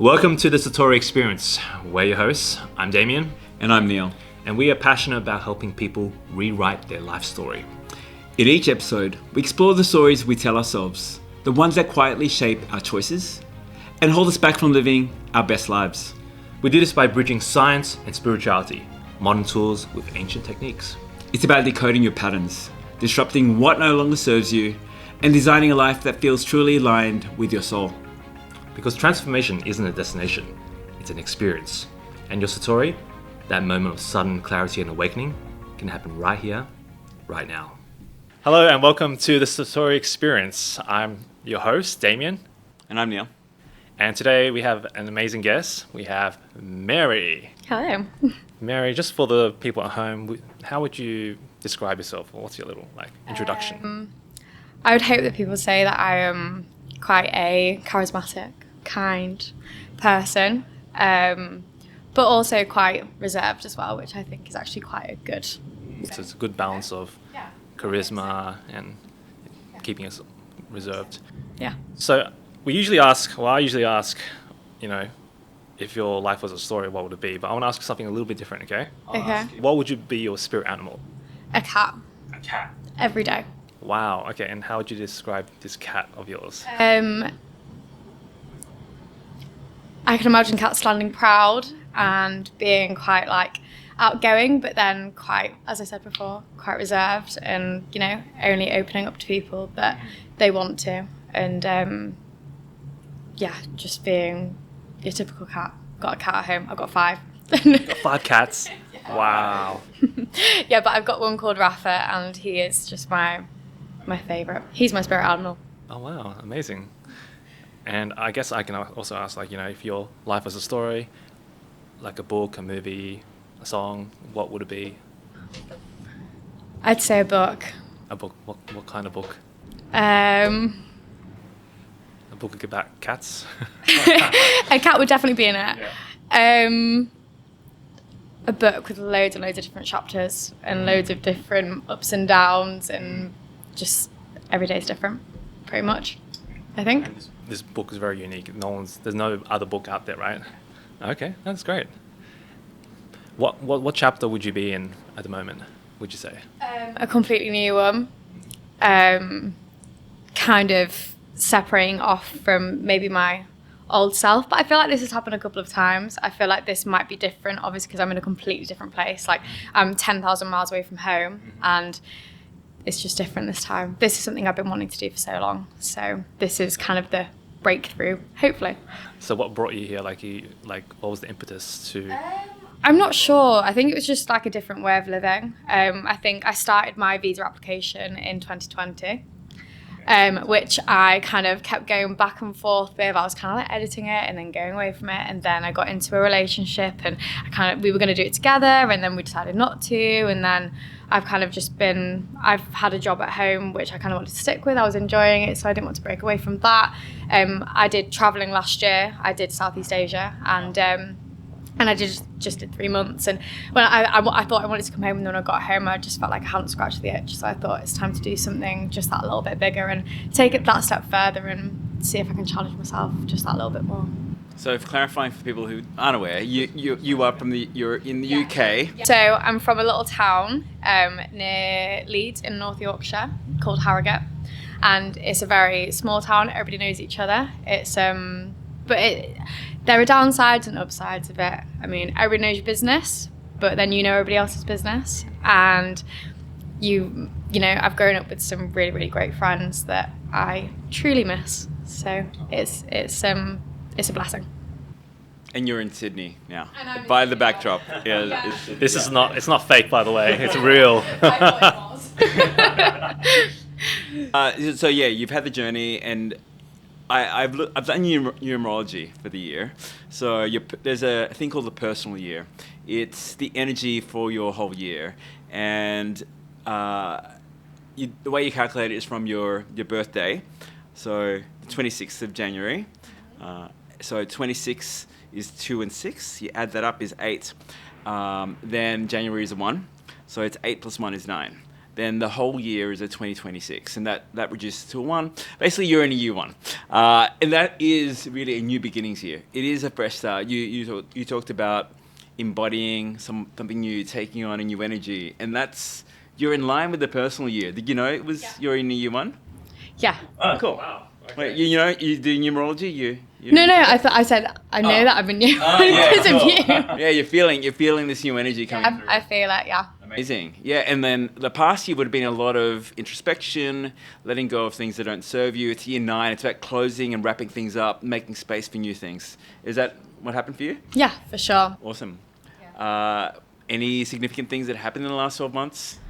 Welcome to the Satori Experience. We're your hosts. I'm Damien. And I'm Neil. And we are passionate about helping people rewrite their life story. In each episode, we explore the stories we tell ourselves, the ones that quietly shape our choices and hold us back from living our best lives. We do this by bridging science and spirituality, modern tools with ancient techniques. It's about decoding your patterns, disrupting what no longer serves you, and designing a life that feels truly aligned with your soul. Because transformation isn't a destination, it's an experience. And your Satori, that moment of sudden clarity and awakening, can happen right here, right now. Hello and welcome to the Satori Experience. I'm your host, Damien. And I'm Neil. And today we have an amazing guest. We have Mary. Hello. Mary, just for the people at home, how would you describe yourself? Or what's your little introduction? I would hope that people say that I am quite a charismatic, kind person, but also quite reserved as well, which I think is actually quite a good. So it's a good balance of charisma and keeping us reserved. Yeah. So I usually ask, if your life was a story, what would it be? But I want to ask you something a little bit different, okay? Okay. What would you be your spirit animal? A cat. A cat. Every day. Wow. Okay. And how would you describe this cat of yours? I can imagine cats standing proud and being quite outgoing, but then quite, as I said before, quite reserved and, only opening up to people that they want to. And just being your typical cat. Got a cat at home. I've got 5. Got 5 cats? Yeah. Wow. Yeah, but I've got one called Rafa and he is just my favourite. He's my spirit animal. Oh, wow. Amazing. And I guess I can also ask, if your life was a story, like a book, a movie, a song, what would it be? I'd say a book. A book? What kind of book? A book about cats? A cat would definitely be in it. Yeah. A book with loads and loads of different chapters and loads of different ups and downs and just every day is different, pretty much, I think. And this book is very unique. There's no other book out there, right? Okay, that's great. What chapter would you be in at the moment, would you say? A completely new one. Kind of separating off from maybe my old self, but I feel like this has happened a couple of times. I feel like this might be different, obviously, because I'm in a completely different place. Like, I'm 10,000 miles away from home, and it's just different this time. This is something I've been wanting to do for so long, so this is kind of the breakthrough, hopefully. So what brought you here? What was the impetus to... I'm not sure. I think it was just a different way of living. I think I started my visa application in 2020. Which I kind of kept going back and forth with. I was kind of editing it and then going away from it, and then I got into a relationship and we were going to do it together, and then we decided not to, and then I've had a job at home which I kind of wanted to stick with. I was enjoying it, so I didn't want to break away from that. I did traveling last year. I did Southeast Asia, and I just did 3 months. And when I thought I wanted to come home, and then when I got home, I just felt like I hadn't scratched the itch. So I thought it's time to do something just that little bit bigger and take it that step further and see if I can challenge myself just that little bit more. So, for clarifying for people who aren't aware, you are you're in the UK. So I'm from a little town near Leeds in North Yorkshire called Harrogate, and it's a very small town. Everybody knows each other. It's there are downsides and upsides of it. I mean, everybody knows your business, but then you know everybody else's business, and I've grown up with some really, really great friends that I truly miss. So it's a blessing. And you're in Sydney now, by the backdrop. Yeah. This is not. It's not fake, by the way. It's real. So yeah, you've had the journey, and I've done numerology for the year. So there's a thing called the personal year. It's the energy for your whole year, and the way you calculate it is from your birthday. So the 26th of January. So 26 is 2 and 6. You add that up is 8. Then January is a 1. So it's 8 plus 1 is 9. then the whole year is a 2026, and that reduces to a 1. Basically, you're in a year 1. And that is really a new beginnings year. It is a fresh start. You talked about embodying something new, taking on a new energy, and you're in line with the personal year. Did you know you're in a year 1? Yeah. Oh, cool. Wow. Okay. Wait, you do numerology? No, I said I know that I've been new because of you. Yeah, you're feeling this new energy coming through. I feel it, yeah. Amazing. Yeah, and then the past year would have been a lot of introspection, letting go of things that don't serve you. It's year 9. It's about closing and wrapping things up, making space for new things. Is that what happened for you? Yeah, for sure. Awesome. Yeah. Any significant things that happened in the last 12 months?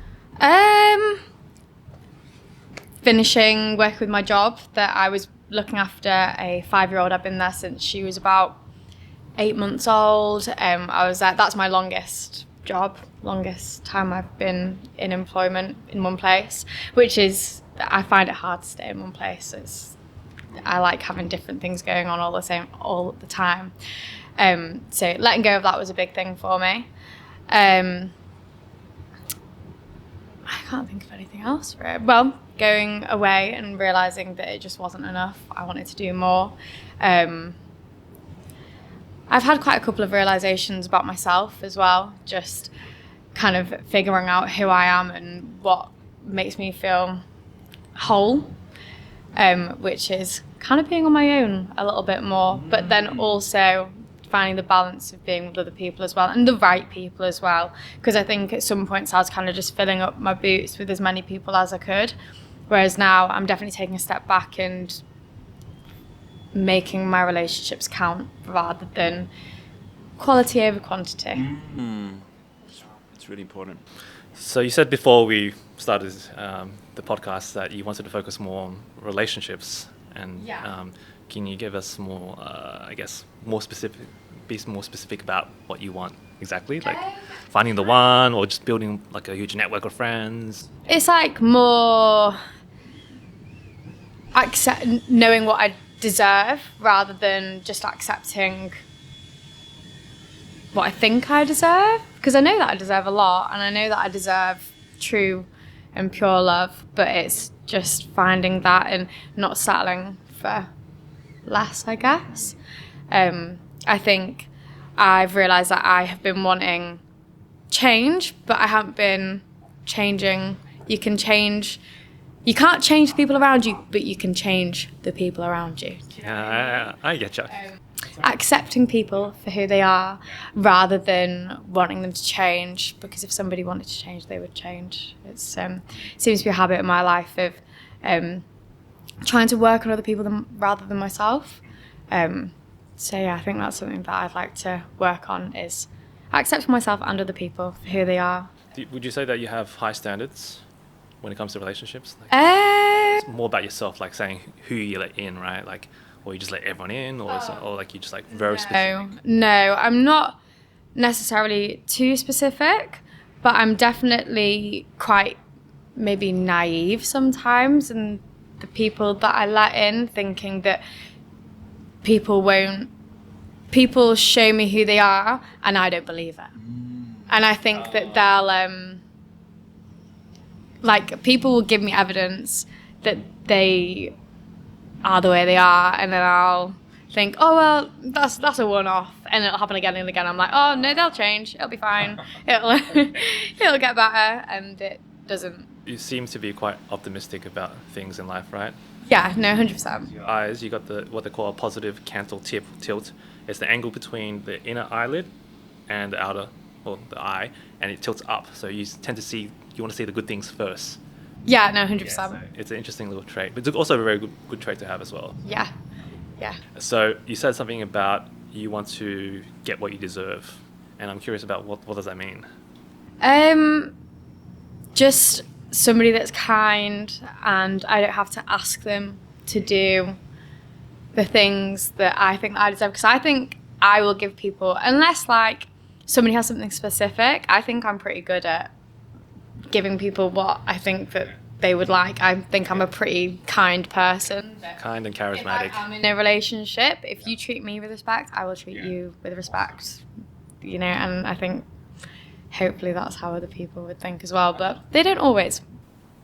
Finishing work with my job that I was looking after a 5-year-old. I've been there since she was about 8 months old. I was there. That's my longest time I've been in employment in one place, which is, I find it hard to stay in one place. I like having different things going on all the time. So letting go of that was a big thing for me. I can't think of anything else for it. Well, going away and realising that it just wasn't enough. I wanted to do more. I've had quite a couple of realisations about myself as well, just kind of figuring out who I am and what makes me feel whole, which is kind of being on my own a little bit more, but then also finding the balance of being with other people as well, and the right people as well, because I think at some points I was kind of just filling up my boots with as many people as I could, whereas now I'm definitely taking a step back and making my relationships count rather than quality over quantity. Mm-hmm. It's really important. So you said before we started the podcast that you wanted to focus more on relationships, and can you give us more, be more specific about what you want exactly? Like finding the one, or just building like a huge network of friends? It's like more knowing what I deserve rather than just accepting what I think I deserve. Because I know that I deserve a lot, and I know that I deserve true and pure love, but it's just finding that and not settling for less, I guess. I think I've realised that I have been wanting change, but I haven't been changing. You can't change the people around you, but you can change the people around you. Yeah, I get you. Accepting people for who they are rather than wanting them to change, because if somebody wanted to change, they would change. It seems to be a habit in my life of trying to work on other people rather than myself. So yeah, I think that's something that I'd like to work on, is accepting myself and other people for who they are. Would you say that you have high standards when it comes to relationships? It's more about yourself, like saying who you let in, right? Like, or you just let everyone in, or like you just like very specific? No, I'm not necessarily too specific, but I'm definitely quite maybe naive sometimes, and the people that I let in, thinking that people show me who they are and I don't believe it. And I think that they'll like, people will give me evidence that they are the way they are, and then I'll think, oh well, that's a one-off, and it'll happen again and again. I'm like, oh no, they'll change, it'll be fine, it'll get better, and it doesn't. You seem to be quite optimistic about things in life, right? Yeah, no, 100%. Your eyes, you got what they call a positive cantle tilt. It's the angle between the inner eyelid and the outer, or the eye, and it tilts up. So you want to see the good things first. Yeah, no, 100%. Yeah, so it's an interesting little trait, but it's also a very good trait to have as well. Yeah. So you said something about you want to get what you deserve, and I'm curious about what does that mean? Just somebody that's kind, and I don't have to ask them to do the things that I think that I deserve, because I think I will give people, unless like somebody has something specific, I think I'm pretty good at giving people what I think that they would like. I think I'm a pretty kind person. Kind and charismatic. If I'm in a relationship, if you treat me with respect, I will treat you with respect. And I think hopefully that's how other people would think as well, but they don't always.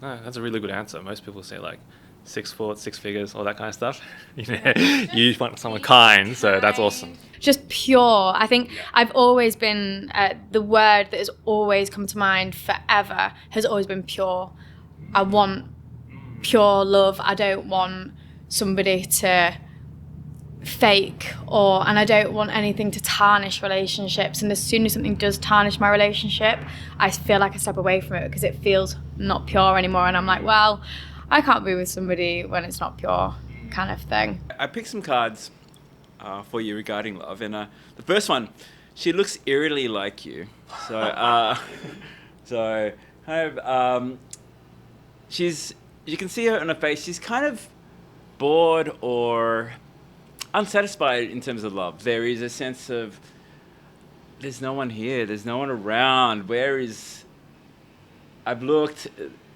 No, that's a really good answer. Most people say like 6 foot, 6 figures, all that kind of stuff. You want someone kind, so that's awesome. Just pure. I think I've always been, the word that has always come to mind forever has always been pure. I want pure love. I don't want somebody to fake and I don't want anything to tarnish relationships, and as soon as something does tarnish my relationship, I feel like I step away from it because it feels not pure anymore, and I'm like, well, I can't be with somebody when it's not pure, kind of thing. I picked some cards for you regarding love, and the first one, she looks eerily like you. So, so kind of, you can see her on her face. She's kind of bored or unsatisfied in terms of love. There is a sense of there's no one here. There's no one around. I've looked,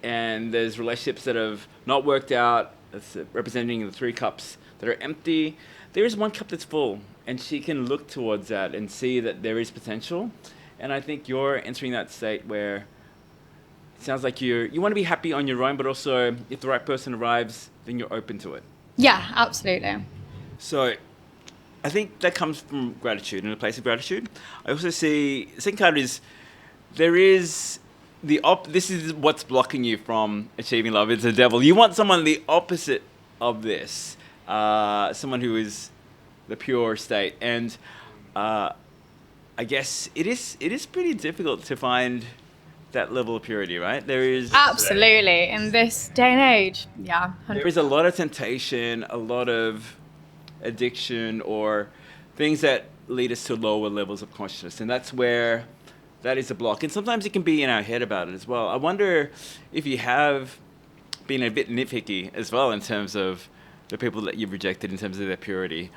and there's relationships that have not worked out. That's representing the 3 cups that are empty. There is 1 cup that's full, and she can look towards that and see that there is potential. And I think you're entering that state where it sounds like you want to be happy on your own, but also if the right person arrives, then you're open to it. Yeah, absolutely. So I think that comes from gratitude, in a place of gratitude. I also see, the second card is, there is this is what's blocking you from achieving love. It's the devil. You want someone the opposite of this, someone who is the pure state. And I guess it is pretty difficult to find that level of purity, right? There is Absolutely. In this day and age, yeah. 100%. There is a lot of temptation, a lot of addiction, or things that lead us to lower levels of consciousness, and that's where that is a block. And sometimes it can be in our head about it as well. I wonder if you have been a bit nitpicky as well in terms of the people that you've rejected in terms of their purity.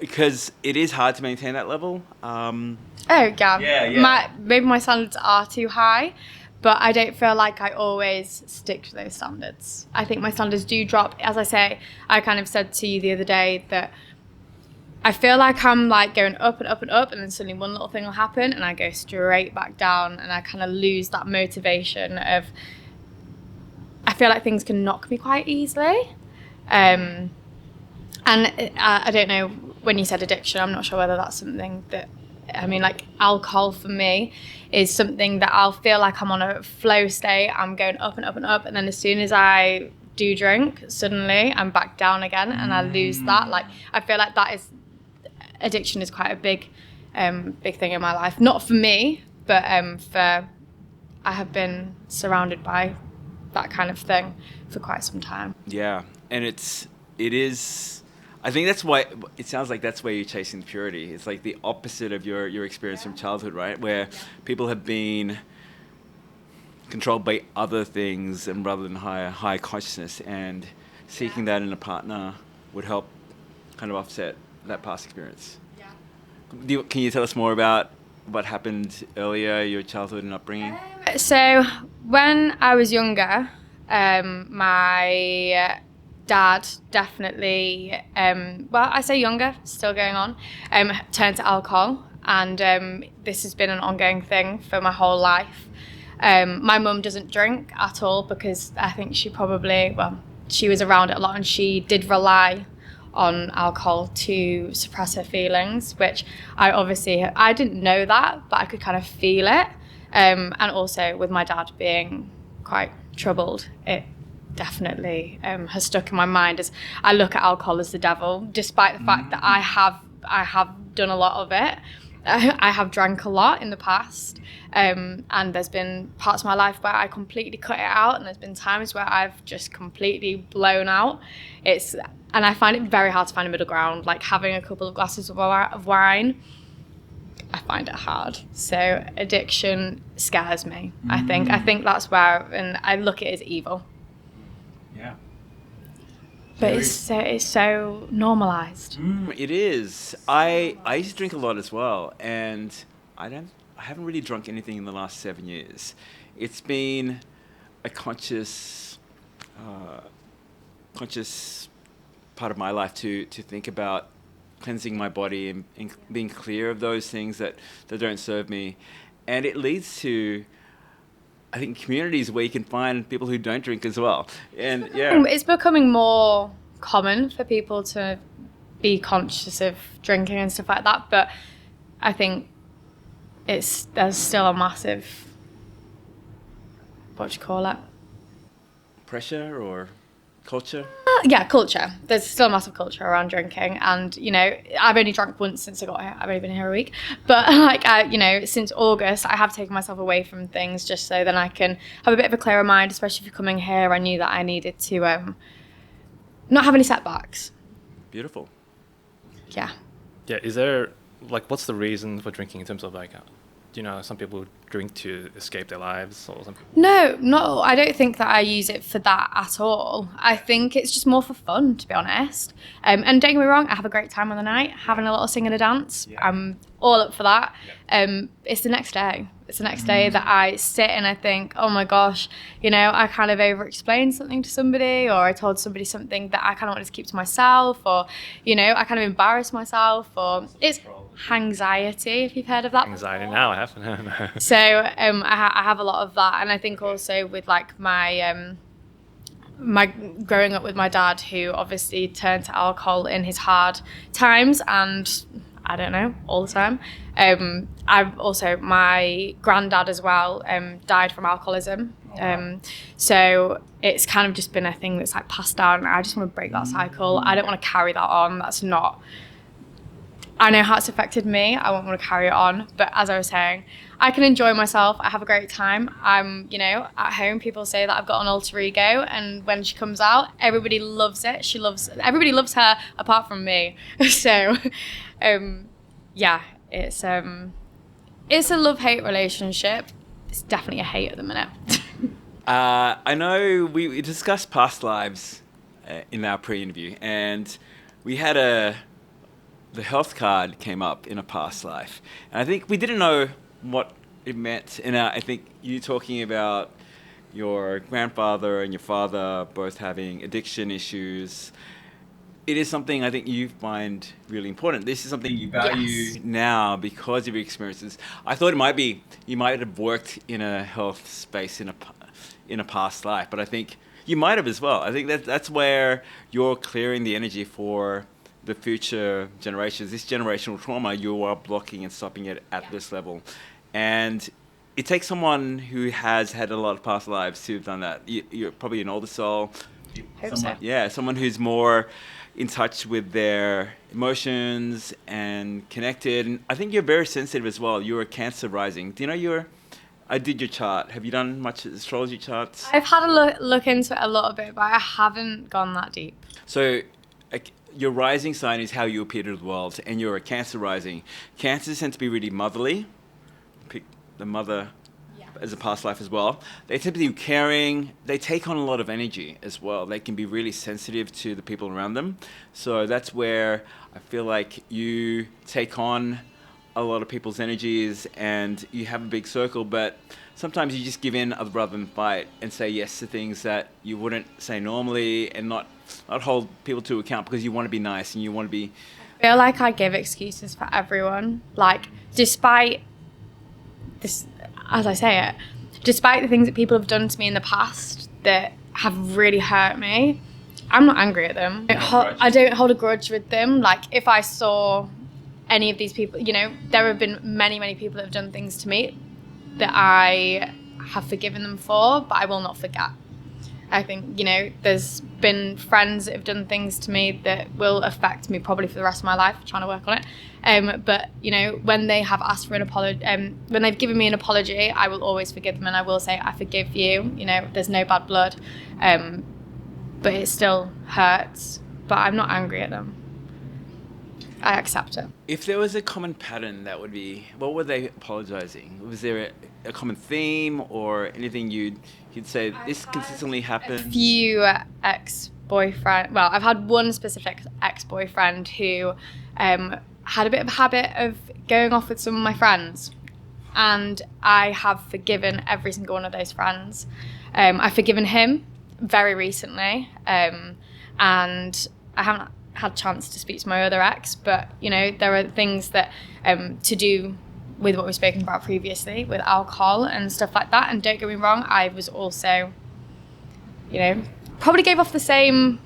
Because it is hard to maintain that level. Oh yeah. Maybe my standards are too high, but I don't feel like I always stick to those standards. I think my standards do drop. As I say, I kind of said to you the other day that I feel like I'm like going up and up and up, and then suddenly one little thing will happen and I go straight back down, and I kind of lose that motivation of, I feel like things can knock me quite easily. And I don't know, when you said addiction, I'm not sure whether that's something that, I mean, like alcohol for me is something that I'll feel like I'm on a flow state. I'm going up and up and up, and then as soon as I do drink, suddenly I'm back down again, and I lose that. Like, I feel like addiction is quite a big thing in my life. Not for me, but I have been surrounded by that kind of thing for quite some time. Yeah, and it is. I think that's why it sounds like that's where you're chasing purity. It's like the opposite of your experience from childhood, right? Where people have been controlled by other things and rather than higher consciousness, and seeking that in a partner would help kind of offset that past experience. Yeah. Can you tell us more about what happened earlier, your childhood and upbringing? So when I was younger, my dad definitely, I say younger, still going on, turned to alcohol, and this has been an ongoing thing for my whole life. My mum doesn't drink at all because I think she was around it a lot, and she did rely on alcohol to suppress her feelings, which I didn't know that, but I could kind of feel it. And also with my dad being quite troubled, it definitely has stuck in my mind as I look at alcohol as the devil, despite the fact that I have done a lot of it. I have drank a lot in the past, and there's been parts of my life where I completely cut it out, and there's been times where I've just completely blown out. And I find it very hard to find a middle ground, like having a couple of glasses of wine. I find it hard. So addiction scares me. I think that's where, and I look at it as evil. Yeah. But it's so normalized. It is. I used to drink a lot as well, and I haven't really drunk anything in the last 7 years. It's been a conscious part of my life to think about cleansing my body and being clear of those things that don't serve me. And it leads to I think, communities where you can find people who don't drink as well. And yeah, It's becoming more common for people to be conscious of drinking and stuff like that, but I think there's still a massive, what do you call it? pressure or culture. Yeah, culture. There's still a massive culture around drinking, and I've only drank once since I got here. I've only been here a week, but since August, I have taken myself away from things just so then I can have a bit of a clearer mind. Especially for coming here, I knew that I needed to not have any setbacks. Beautiful. Yeah. Yeah, is there, like, what's the reason for drinking in terms of, like, some people drink to escape their lives or something? No, I don't think that I use it for that at all. I think it's just more for fun, to be honest. And don't get me wrong, I have a great time on the night, having a little sing and a dance. Yeah. I'm all up for that. It's the next day. It's the next day that I sit and I think, oh my gosh, I kind of over-explained something to somebody, or I told somebody something that I kind of wanted to keep to myself, or, I kind of embarrassed myself, or it's Hangxiety, if you've heard of that. Anxiety now, I have. No. So I have a lot of that, and I think also with like my growing up with my dad, who obviously turned to alcohol in his hard times, and I don't know, all the time. I've also, my granddad as well died from alcoholism. So it's kind of just been a thing that's like passed down. I just want to break that cycle. I don't want to carry that on. That's not. I know how it's affected me. I won't want to carry it on. But as I was saying, I can enjoy myself. I have a great time. I'm, at home, people say that I've got an alter ego. And when she comes out, everybody loves it. Everybody loves her apart from me. So, yeah, it's a love-hate relationship. It's definitely a hate at the minute. I know we discussed past lives in our pre-interview, and we had the health card came up in a past life. And I think we didn't know what it meant. And I think you talking about your grandfather and your father both having addiction issues, it is something I think you find really important. This is something you value now because of your experiences. I thought it might be, you might have worked in a health space in a past life, but I think you might have as well. I think that's where you're clearing the energy for the future generations. This generational trauma, you are blocking and stopping it at this level. And it takes someone who has had a lot of past lives to have done that. You're probably an older soul. Someone who's more in touch with their emotions and connected. And I think you're very sensitive as well. You're a Cancer rising. Do you know I did your chart. Have you done much astrology charts? I've had a look into it a little bit, but I haven't gone that deep. So your rising sign is how you appear to the world, and you're a Cancer rising. Cancers tend to be really motherly. Pick the mother as a past life as well. They tend to be caring. They take on a lot of energy as well. They can be really sensitive to the people around them. So that's where I feel like you take on a lot of people's energies and you have a big circle, but sometimes you just give in rather than fight and say yes to things that you wouldn't say normally, and not hold people to account because you want to be nice and you want to be... I feel like I give excuses for everyone. Like, despite this, as I say it, despite the things that people have done to me in the past that have really hurt me, I'm not angry at them. I don't hold a grudge with them. Like, if I saw any of these people, there have been many, many people that have done things to me that I have forgiven them for, but I will not forget. I think, there's been friends that have done things to me that will affect me probably for the rest of my life, trying to work on it. But, when they have asked for an apology, when they've given me an apology, I will always forgive them, and I will say, I forgive you, there's no bad blood. But it still hurts, but I'm not angry at them. I accept it. If there was a common pattern, that would be, what were they apologizing? Was there a common theme or anything you'd say this consistently happens? A few ex-boyfriend. Well, I've had one specific ex-boyfriend who had a bit of a habit of going off with some of my friends, and I have forgiven every single one of those friends. I've forgiven him very recently, and I haven't had a chance to speak to my other ex, but there are things that to do with what we've spoken about previously with alcohol and stuff like that. And don't get me wrong, I was also, probably gave off the same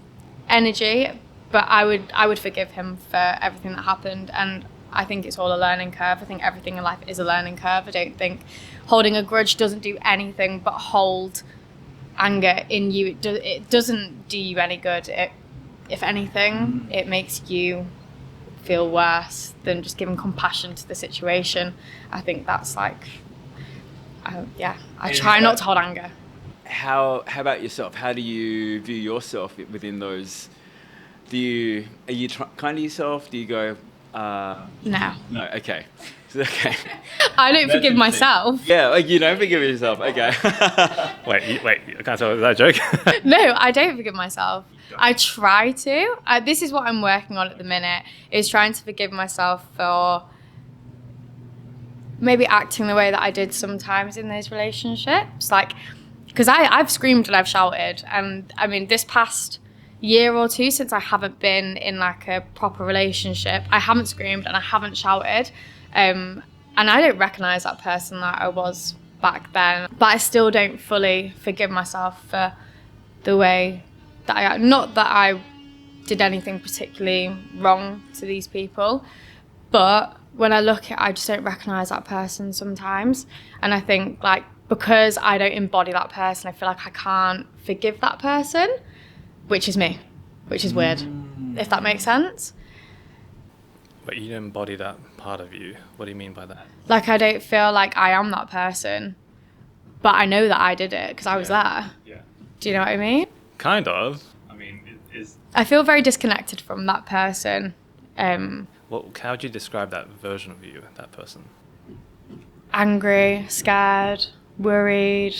energy, but I would forgive him for everything that happened. And I think it's all a learning curve. I think everything in life is a learning curve. I don't think holding a grudge doesn't do anything but hold anger in you. It doesn't do you any good. If anything, it makes you feel worse than just giving compassion to the situation. I think that's like, I try not to hold anger. How about yourself? How do you view yourself within those? Are you kind to yourself? Do you go? No. Okay. Okay. I don't forgive myself. Yeah, like you don't forgive yourself. Okay. Wait, I can't tell. Is that a joke? No, I don't forgive myself. I try to. This is what I'm working on at the minute, is trying to forgive myself for maybe acting the way that I did sometimes in those relationships. Like, because I've screamed and I've shouted. And I mean, this past year or two since I haven't been in like a proper relationship, I haven't screamed and I haven't shouted. And I don't recognise that person that I was back then. But I still don't fully forgive myself for the way that I, not that I did anything particularly wrong to these people, but when I look at it, I just don't recognise that person sometimes. And I think like, because I don't embody that person, I feel like I can't forgive that person, which is me, which is weird, if that makes sense. But you don't embody that part of you. What do you mean by that? Like, I don't feel like I am that person, but I know that I did it because I was there. Yeah. Do you know what I mean? Kind of. I mean, it is. I feel very disconnected from that person. How would you describe that version of you, that person? Angry, scared, worried.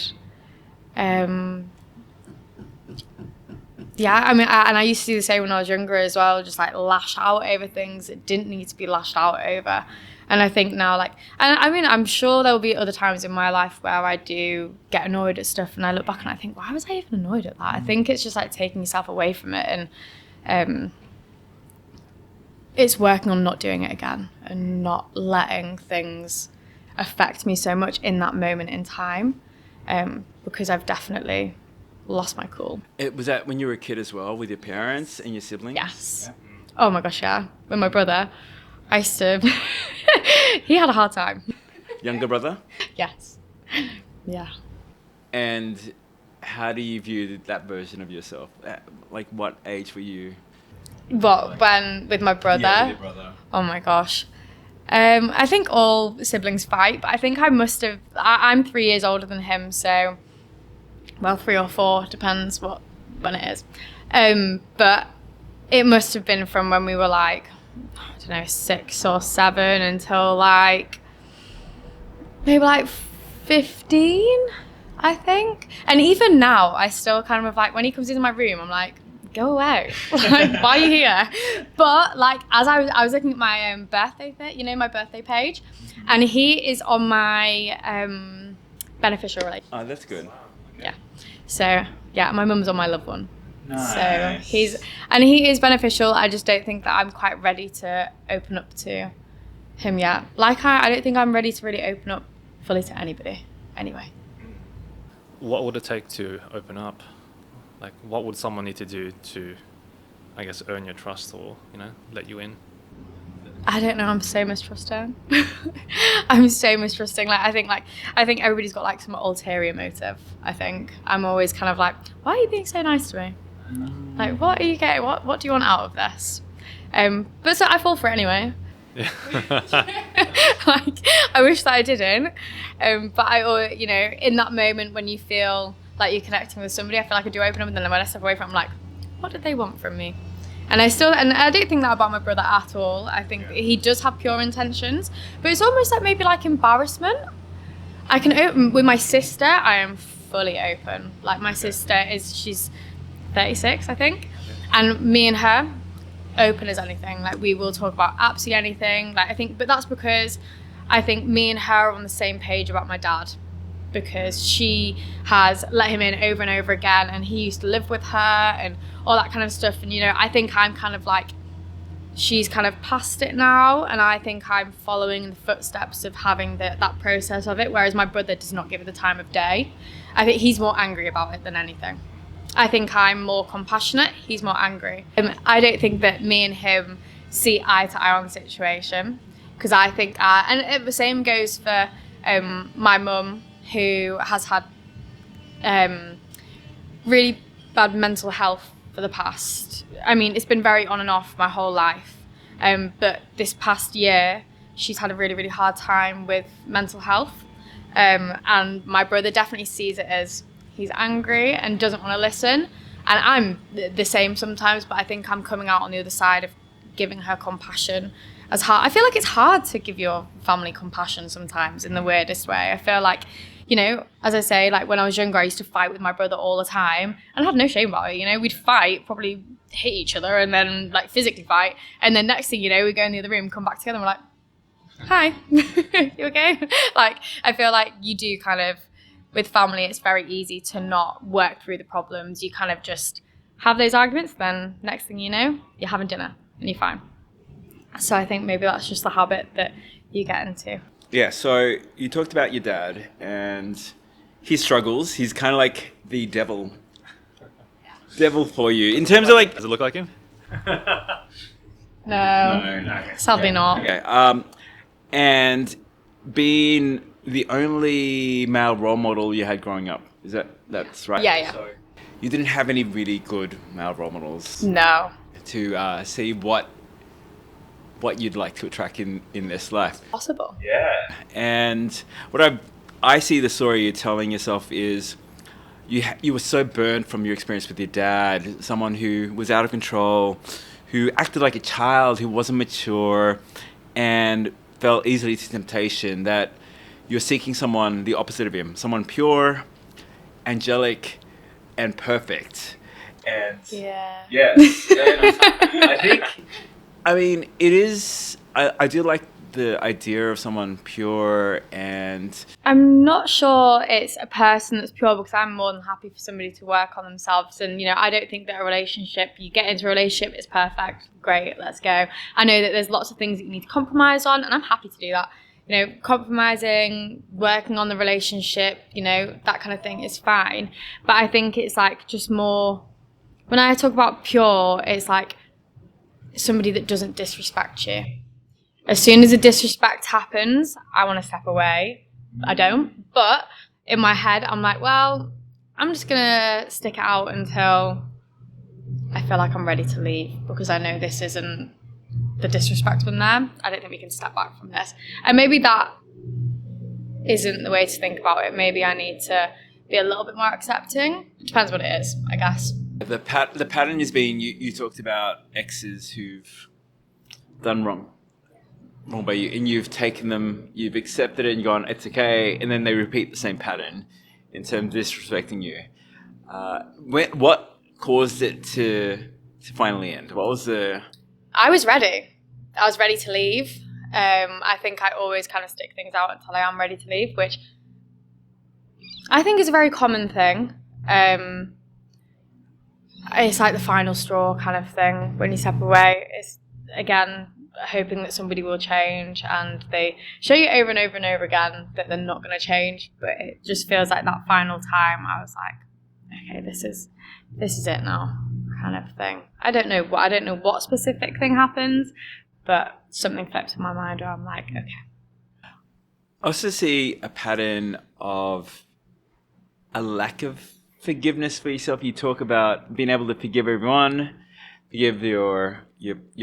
Yeah, I mean, I used to do the same when I was younger as well, just like lash out over things that didn't need to be lashed out over. And I think now, like, and I mean, I'm sure there'll be other times in my life where I do get annoyed at stuff and I look back and I think, why was I even annoyed at that? I think it's just like taking yourself away from it, and it's working on not doing it again and not letting things affect me so much in that moment in time, because I've definitely lost my cool. Was that when you were a kid as well, with your parents and your siblings? Yes. Yeah. Oh my gosh, yeah. With my brother, I used to... he had a hard time. Younger brother? Yes. Yeah. And how do you view that version of yourself? Like, what age were you? What, when with my brother? Yeah, with your brother. Oh my gosh. I think all siblings fight, but I think I must have... I'm 3 years older than him, so... Well, 3 or 4, depends when it is. But it must have been from when we were like, I don't know, 6 or 7 until like, maybe like 15, I think. And even now, I still kind of like, when he comes into my room, I'm like, go away. Like, why are you here? But like, as I was looking at my birthday thing, my birthday page, and he is on my beneficial relationship. Oh, that's good. Yeah. So yeah, my mum's on my loved one. Nice. So he is beneficial. I just don't think that I'm quite ready to open up to him yet. Like I don't think I'm ready to really open up fully to anybody. Anyway. What would it take to open up? Like, what would someone need to do to, I guess, earn your trust or let you in? I don't know. I'm so mistrusting. I'm so mistrusting. I think everybody's got like some ulterior motive. I think I'm always kind of like, why are you being so nice to me? Like, what are you getting? What do you want out of this? But so I fall for it anyway. Yeah. Like, I wish that I didn't. But in that moment when you feel like you're connecting with somebody, I feel like I do open up, and then when I step away from it, I'm like, what did they want from me? And I don't think that about my brother at all. I think he does have pure intentions, but it's almost like maybe like embarrassment. I can open with my sister. I am fully open. Like, my sister she's 36, I think, and me and her, open as anything. Like, we will talk about absolutely anything. Like, I think, but that's because I think me and her are on the same page about my dad, because she has let him in over and over again, and he used to live with her and all that kind of stuff. And I think I'm kind of like she's kind of past it now, and I think I'm following the footsteps of having that process of it, whereas my brother does not give it the time of day. I think he's more angry about it than anything. I think I'm more compassionate, he's more angry. I don't think that me and him see eye to eye on the situation, because I think, and the same goes for my mum, who has had really bad mental health for the past, I mean, it's been very on and off my whole life, but this past year she's had a really, really hard time with mental health, and my brother definitely sees it as he's angry and doesn't want to listen, and I'm the same sometimes, but I think I'm coming out on the other side of giving her compassion. I feel like it's hard to give your family compassion sometimes in the weirdest way. I feel like, you know, as I say, like when I was younger, I used to fight with my brother all the time, and I had no shame about it. You know, we'd fight, probably hit each other, and then like physically fight, and then next thing you know, we go in the other room, come back together, and we're like, hi, you okay? Like, I feel like you do kind of, with family, it's very easy to not work through the problems. You kind of just have those arguments, then next thing you know, you're having dinner and you're fine. So I think maybe that's just the habit that you get into. Yeah, so you talked about your dad and he struggles. He's kind of like the devil for you. In terms of like... Does it look like him? No. Sadly not. Okay, and being the only male role model you had growing up, that's right? Yeah. So you didn't have any really good male role models. No. To see what you'd like to attract in this life. Possible. Yeah. And what I see the story you're telling yourself is you were so burned from your experience with your dad, someone who was out of control, who acted like a child, who wasn't mature, and fell easily to temptation, that you're seeking someone the opposite of him, someone pure, angelic, and perfect. And yes, and I think, I mean, it is, I do like the idea of someone pure, and I'm not sure it's a person that's pure, because I'm more than happy for somebody to work on themselves. And, you know, I don't think that a relationship, you get into a relationship, it's perfect, great, let's go. I know that there's lots of things that you need to compromise on, and I'm happy to do that. You know, compromising, working on the relationship, you know, that kind of thing is fine. But I think it's like just more, when I talk about pure, it's like somebody that doesn't disrespect you. As soon as a disrespect happens, I want to step away. I don't. But in my head, I'm like, well, I'm just going to stick it out until I feel like I'm ready to leave, because I know this isn't, the disrespect's been there. I don't think we can step back from this. And maybe that isn't the way to think about it. Maybe I need to be a little bit more accepting. It depends what it is, I guess. the pattern has been, you talked about exes who've done wrong by you, and you've taken them, you've accepted it and gone, it's okay, and then they repeat the same pattern in terms of disrespecting you. What caused it to finally end? What was the... I was ready. I was ready to leave. I think I always kind of stick things out until I am ready to leave, which I think is a very common thing. It's like the final straw kind of thing when you step away. It's, again, hoping that somebody will change, and they show you over and over and over again that they're not going to change, but it just feels like that final time I was like, okay, this is it now, kind of thing. I don't know what specific thing happens, but something flips in my mind where I'm like, okay. I also see a pattern of a lack of forgiveness for yourself. You talk about being able to forgive everyone, forgive your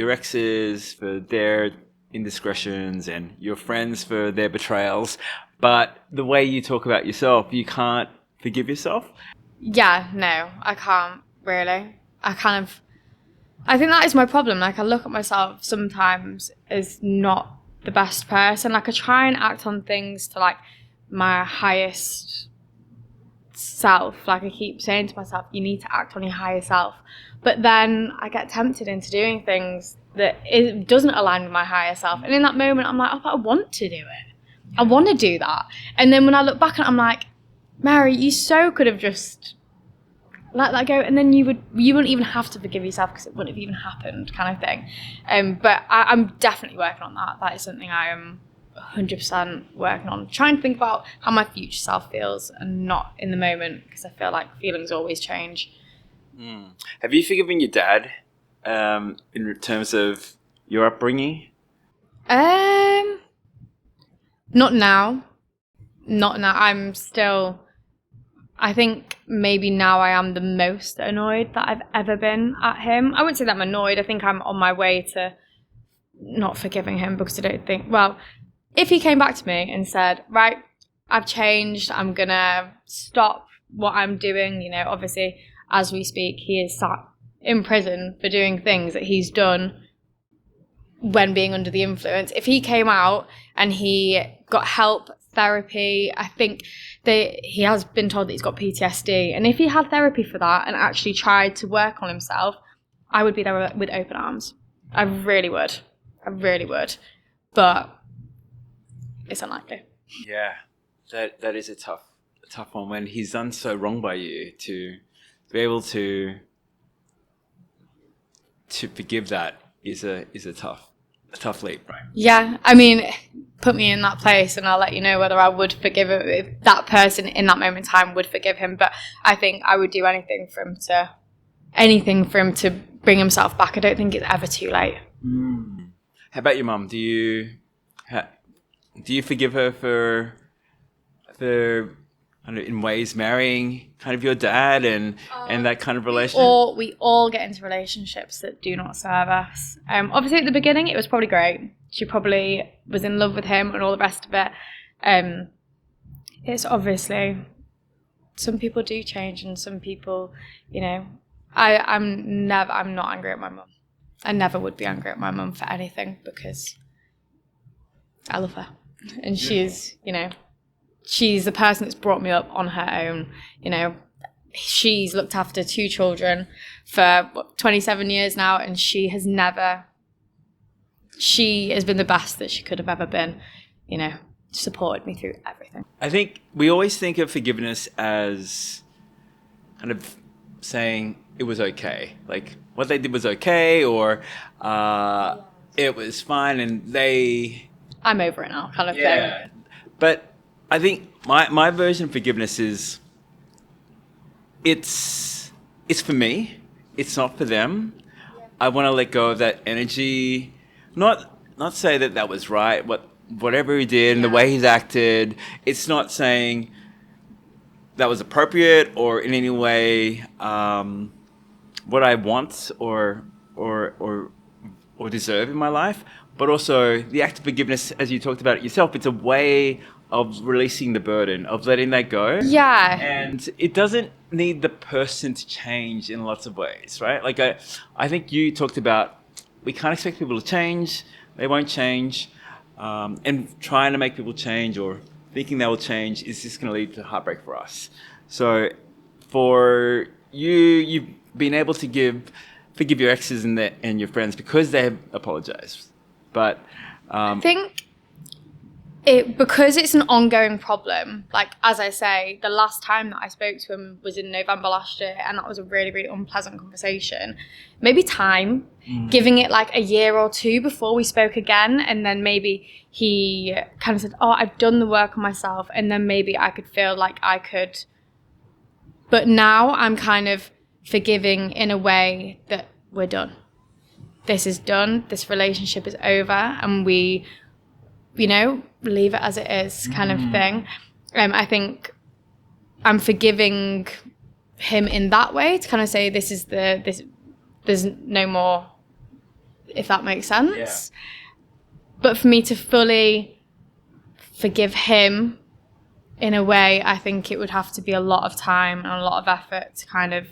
exes for their indiscretions and your friends for their betrayals, but the way you talk about yourself, you can't forgive yourself. Yeah, no, I can't really. I think that is my problem. Like, I look at myself sometimes as not the best person. Like, I try and act on things to like my highest self. Like, I keep saying to myself, you need to act on your higher self. But then I get tempted into doing things that it doesn't align with my higher self. And in that moment, I'm like, oh, but I want to do it. I want to do that. And then when I look back at it, I'm like, Mary, you so could have just let that go, and then you wouldn't even have to forgive yourself because it wouldn't have even happened, kind of thing. But I'm definitely working on that. That is something I am 100% working on, trying to think about how my future self feels and not in the moment, because I feel like feelings always change. Have you forgiven your dad in terms of your upbringing? Not now. I'm still, I think maybe now I am the most annoyed that I've ever been at him. I wouldn't say that I'm annoyed. I think I'm on my way to not forgiving him, because I don't think, well, if he came back to me and said, right, I've changed, I'm going to stop what I'm doing, you know, obviously, as we speak, he is sat in prison for doing things that he's done when being under the influence. If he came out and he got help, therapy, I think he has been told that he's got PTSD, and if he had therapy for that and actually tried to work on himself, I would be there with open arms. I really would. But it's unlikely. Yeah, that is a tough one when he's done so wrong by you, to be able to forgive that is a tough leap, right? Yeah, I mean, put me in that place and I'll let you know whether I would forgive him, if that person in that moment in time would forgive him. But I think I would do anything for him to bring himself back. I don't think it's ever too late. How about your mum? Do you forgive her for I don't know, in ways marrying kind of your dad and that kind of relationship? We all get into relationships that do not serve us. Obviously at the beginning it was probably great. She probably was in love with him and all the rest of it. It's obviously, some people do change, and some people, you know, I'm not angry at my mum. I never would be angry at my mum for anything, because I love her. And she's, you know, she's the person that's brought me up on her own. You know, she's looked after 2 children for 27 years now, and she has been the best that she could have ever been, you know, supported me through everything. I think we always think of forgiveness as kind of saying it was okay. Like, what they did was okay, or it was fine, and I'm over it now, kind of thing. But I think my version of forgiveness is it's for me. It's not for them. I want to let go of that energy. Not say that was right. Whatever he did and the way he's acted. It's not saying that was appropriate or in any way what I want or deserve in my life. But also the act of forgiveness, as you talked about it yourself, it's a way of releasing the burden, of letting that go. Yeah. And it doesn't need the person to change in lots of ways, right? Like I think you talked about, we can't expect people to change. They won't change. And trying to make people change or thinking they will change is just going to lead to heartbreak for us. So for you've been able to forgive your exes and your friends because they have apologized. But I think because it's an ongoing problem, like, as I say, the last time that I spoke to him was in November last year, and that was a really, really unpleasant conversation. Maybe time, giving it like a year or 2 before we spoke again, and then maybe he kind of said, oh, I've done the work on myself, and then maybe I could feel like I could. But now I'm kind of forgiving in a way that we're done. This is done, this relationship is over, and we, you know, leave it as it is, kind of thing. I think I'm forgiving him in that way, to kind of say this, there's no more, if that makes sense. Yeah. But for me to fully forgive him in a way, I think it would have to be a lot of time and a lot of effort to kind of,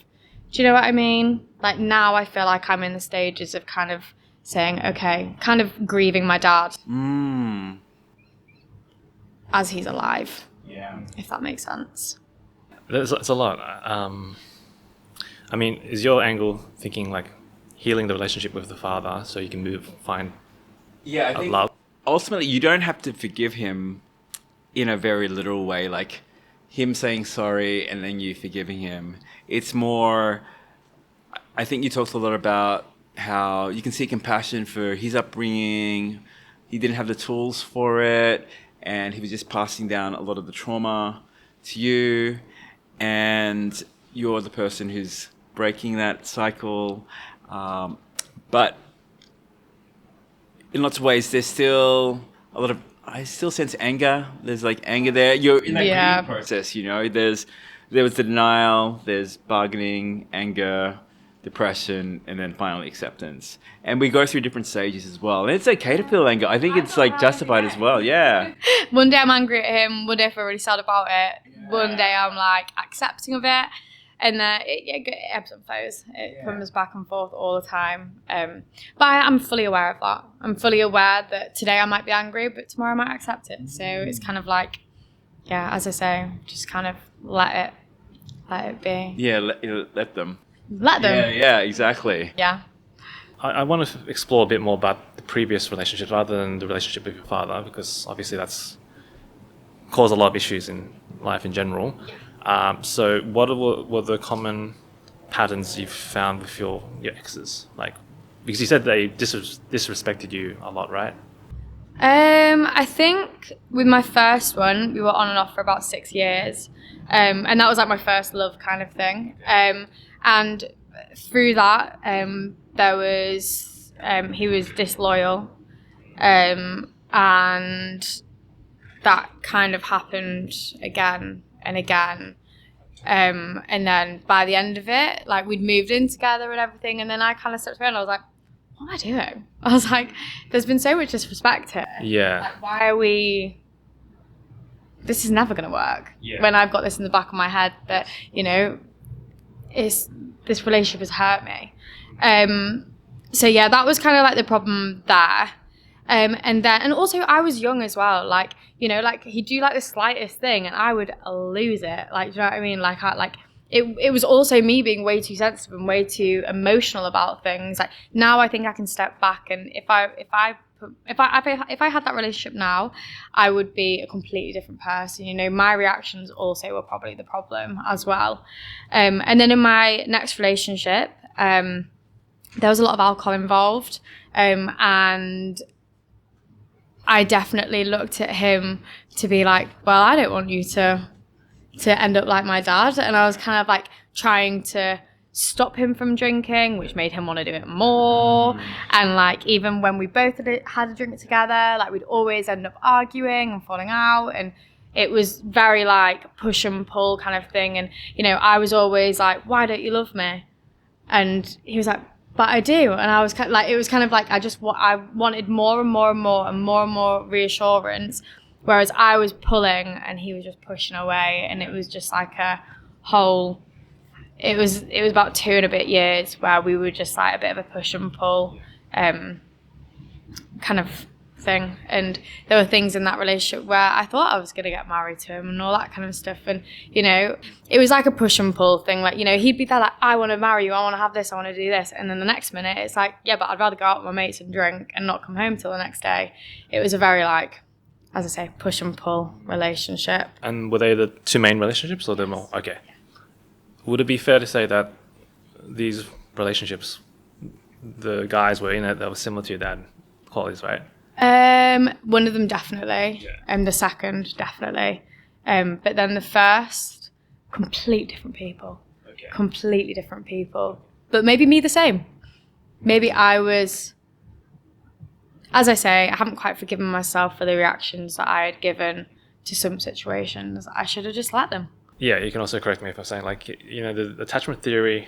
do you know what I mean? Like, now I feel like I'm in the stages of kind of saying, okay, kind of grieving my dad as he's alive. Yeah. If that makes sense. It's a lot. I mean, is your angle thinking like healing the relationship with the father so you can find I think love? Ultimately, you don't have to forgive him in a very literal way. Like, him saying sorry and then you forgiving him. It's more, I think you talked a lot about how you can see compassion for his upbringing. He didn't have the tools for it, and he was just passing down a lot of the trauma to you, and you're the person who's breaking that cycle. But in lots of ways, there's still a lot of, I still sense anger. There's like anger there. You're in that grieving process, you know. There was the denial, there's bargaining, anger, depression, and then finally acceptance. And we go through different stages as well. And it's okay to feel anger. I think it's like justified as well. Yeah. One day I'm angry at him. One day I feel really sad about it. Yeah. One day I'm like accepting of it. And then it ebbs and flows. It comes back and forth all the time. But I'm fully aware of that. I'm fully aware that today I might be angry, but tomorrow I might accept it. So it's kind of like, yeah, as I say, just kind of let it be. Yeah, let them. Let them. Yeah, exactly. Yeah. I want to explore a bit more about the previous relationship rather than the relationship with your father, because obviously that's caused a lot of issues in life in general. So what were the common patterns you've found with your exes? Like, because you said they disrespected you a lot, right? I think with my first one, we were on and off for about 6 years. And that was like my first love kind of thing. And through that, there was, he was disloyal. And that kind of happened again and again. And then by the end of it, like we'd moved in together and everything. And then I kind of stepped away and I was like, what am I doing? I was like, there's been so much disrespect here. Yeah. Like, why are we... This is never going to work. Yeah. When I've got this in the back of my head that, you know, this relationship has hurt me. So yeah, that was kind of like the problem there. And also I was young as well. Like, you know, like he'd do like the slightest thing and I would lose it. Like, do you know what I mean? Like, it was also me being way too sensitive and way too emotional about things. Like now I think I can step back, and if I had that relationship now, I would be a completely different person. You know, my reactions also were probably the problem as well. And then in my next relationship, there was a lot of alcohol involved, and I definitely looked at him to be like, well, I don't want you to end up like my dad. And I was kind of like trying to stop him from drinking, which made him want to do it more. And like even when we both had a drink together, like we'd always end up arguing and falling out, and it was very like push and pull kind of thing. And you know, I was always like, why don't you love me? And he was like, but I do. And I was kind of like, it was kind of like I wanted more and more and more and more and more reassurance, whereas I was pulling and he was just pushing away. And it was just like a whole, it was about 2 and a bit years where we were just like a bit of a push and pull kind of thing. And there were things in that relationship where I thought I was going to get married to him and all that kind of stuff. And, you know, it was like a push and pull thing. Like, you know, he'd be there like, I want to marry you, I want to have this, I want to do this. And then the next minute it's like, yeah, but I'd rather go out with my mates and drink and not come home till the next day. It was a very like, as I say, push and pull relationship. And were they the 2 main relationships or the more? Okay. Would it be fair to say that these relationships, the guys were in it that were similar to your dad qualities, right? One of them definitely, and the second definitely, but then the first, completely different people. Okay. Completely different people, but maybe me the same. Maybe I was, as I say, I haven't quite forgiven myself for the reactions that I had given to some situations. I should have just let them. Yeah, you can also correct me if I'm saying, like, you know, the attachment theory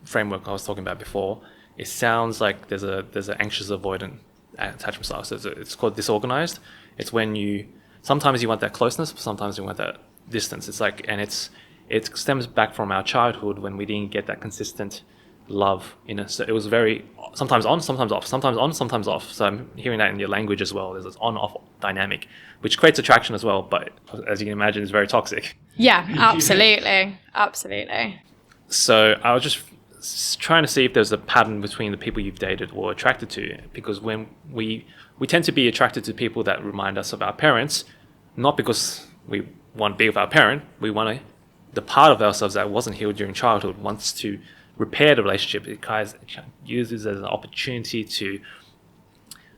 framework I was talking about before, it sounds like there's an anxious-avoidant attachment style. So it's called disorganized. It's when sometimes you want that closeness, sometimes you want that distance. It's like, and it stems back from our childhood when we didn't get that consistent love in us. So it was very, sometimes on, sometimes off, sometimes on, sometimes off. So I'm hearing that in your language as well. There's this on-off dynamic, which creates attraction as well. But as you can imagine, it's very toxic. Yeah, absolutely. Absolutely. So I was just trying to see if there's a pattern between the people you've dated or attracted to, because when we tend to be attracted to people that remind us of our parents, not because we want to be with our parent. We want to, the part of ourselves that wasn't healed during childhood wants to repair the relationship. It uses it as an opportunity to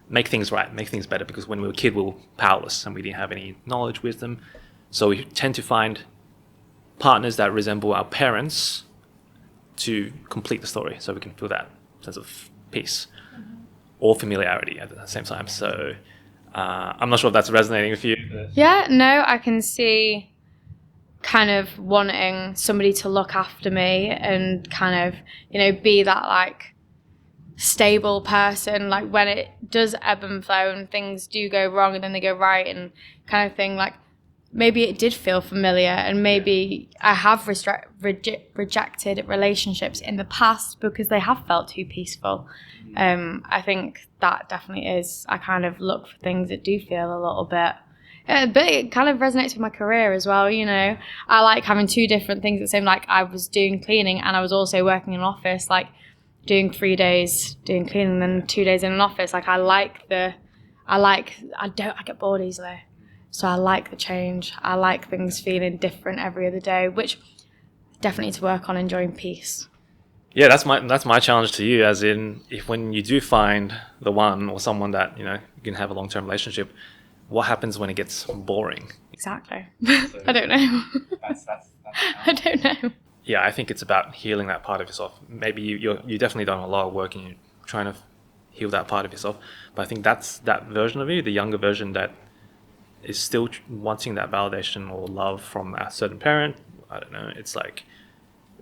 make things right, make things better, because when we were a kid, we were powerless and we didn't have any knowledge, wisdom. So we tend to find partners that resemble our parents to complete the story, so we can feel that sense of peace or familiarity at the same time. So I'm not sure if that's resonating with you. Yeah, no, I can see kind of wanting somebody to look after me and kind of, be that like stable person, like when it does ebb and flow and things do go wrong and then they go right and kind of thing, like maybe it did feel familiar and maybe I have rejected relationships in the past because they have felt too peaceful. I think that definitely is, I kind of look for things that do feel a little bit, but it kind of resonates with my career as well, I like having two different things at the same, like I was doing cleaning and I was also working in an office, like doing 3 days doing cleaning then 2 days in an office. Like I get bored easily. So I like the change. I like things feeling different every other day, which definitely need to work on enjoying peace. Yeah, that's my challenge to you, as in, if when you do find the one or someone that, you can have a long-term relationship, what happens when it gets boring? Exactly. I don't know. That's I don't know. Yeah, I think it's about healing that part of yourself. Maybe you definitely done a lot of work and you're trying to heal that part of yourself. But I think that's that version of you, the younger version that is still wanting that validation or love from a certain parent. I don't know. It's like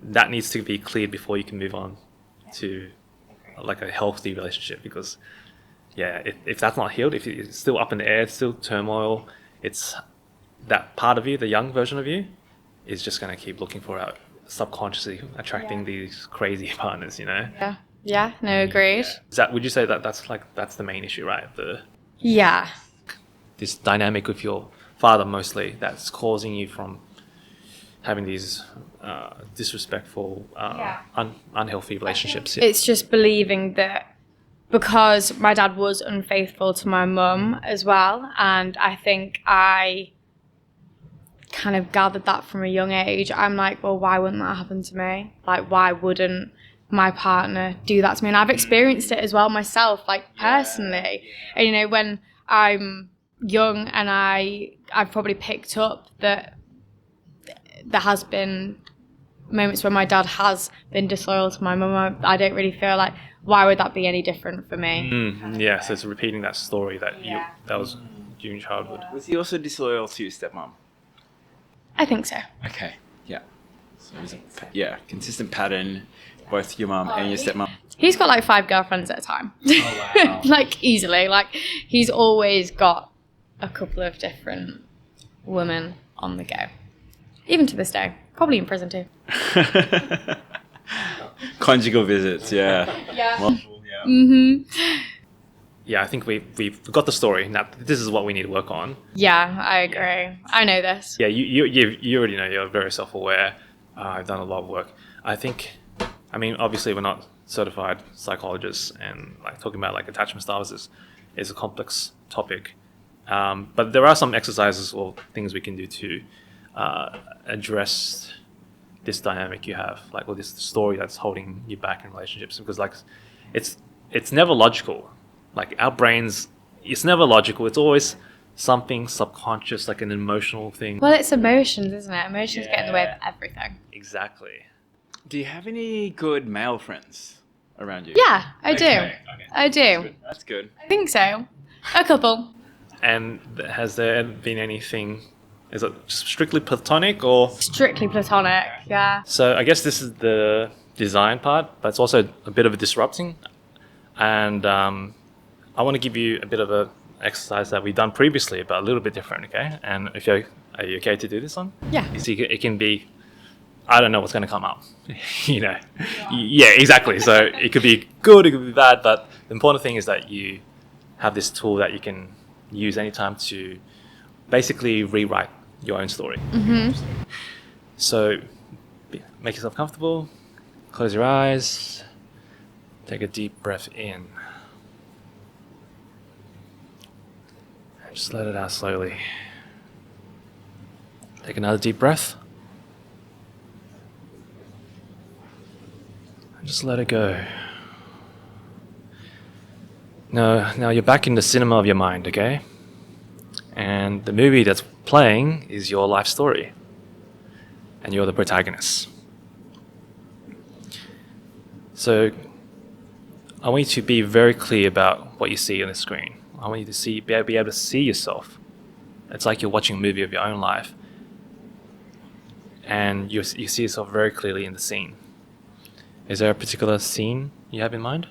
that needs to be cleared before you can move on to like a healthy relationship. Because if that's not healed, if it's still up in the air, it's still turmoil, it's that part of you, the young version of you, is just going to keep looking for out, subconsciously attracting these crazy partners, Yeah, no, agreed. Would you say that's the main issue, right? This dynamic with your father mostly that's causing you from having these disrespectful, unhealthy relationships. It's just believing that because my dad was unfaithful to my mum as well, and I think I kind of gathered that from a young age. I'm like, well, why wouldn't that happen to me? Like, why wouldn't my partner do that to me? And I've experienced it as well myself, like personally. And when I'm young and I've probably picked up that there has been moments where my dad has been disloyal to my mum. I don't really feel like, why would that be any different for me? So it's repeating that story that was during childhood. Was he also disloyal to your stepmom? I think so. Okay, yeah. So it was a consistent pattern, both your mum and your stepmom. He's got like 5 girlfriends at a time. Oh, wow. Like easily. Like he's always got a couple of different women on the go. Even to this day. Probably in prison too. Conjugal visits, yeah. Yeah. Yeah, I think we've got the story. Now, this is what we need to work on. Yeah, I agree. I know this. Yeah, you already know. You're very self-aware. I've done a lot of work. Obviously we're not certified psychologists, and like talking about like attachment styles is a complex topic. But there are some exercises or things we can do to address this dynamic you have, like, or this story that's holding you back in relationships. Because like it's never logical. Like our brains, it's never logical. It's always something subconscious, like an emotional thing. Well, it's emotions, isn't it? Emotions get in the way of everything. Exactly. Do you have any good male friends around you? Yeah, I do. Okay. I do. That's good. I think so. A couple. And has there been anything? Is it strictly platonic or? Strictly platonic, yeah. So I guess this is the design part, but it's also a bit of a disrupting. And I want to give you a bit of a exercise that we've done previously, but a little bit different, okay? And are you okay to do this one? Yeah. You see, it can be, I don't know what's going to come up, Yeah, exactly. So it could be good, it could be bad, but the important thing is that you have this tool that you can use anytime to basically rewrite your own story. Mm-hmm. So make yourself comfortable, close your eyes, take a deep breath in. Just let it out slowly. Take another deep breath. And just let it go. Now you're back in the cinema of your mind, okay? And the movie that's playing is your life story. And you're the protagonist. So I want you to be very clear about what you see on the screen. I want you to be able to see yourself. It's like you're watching a movie of your own life. And you see yourself very clearly in the scene. Is there a particular scene you have in mind?